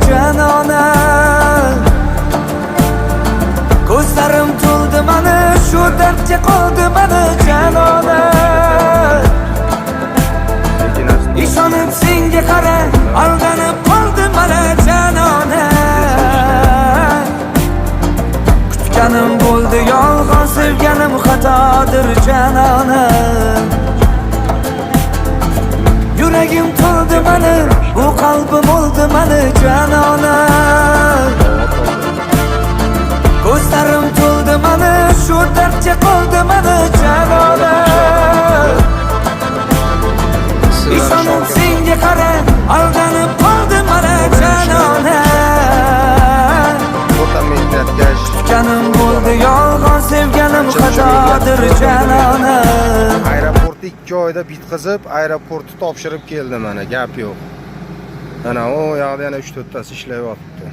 canona. Ko'zlarim to'ldi mani, shu dardga qoldi mani canona. İshonib senga qara, aldanib qoldim mana canona. Kutganim bo'ldi yolg'on, sevganim xatodir canona. Yuragim to'ldi mani, bu qalbim oldi mani canona. Ko'zlarim to'ldi mani, shu dardga qoldi mani canona. İshonib senga qara, aldanib qoldim mana canona. Kutganim bo'ldi yolg'on, sevganim xatodir canona. Aeroportda 2 oyda bitkazib, aeroportni topshirib keldim mana, gap yo'q. Ana o yoqda yana 3-4 tasi ishlayapti.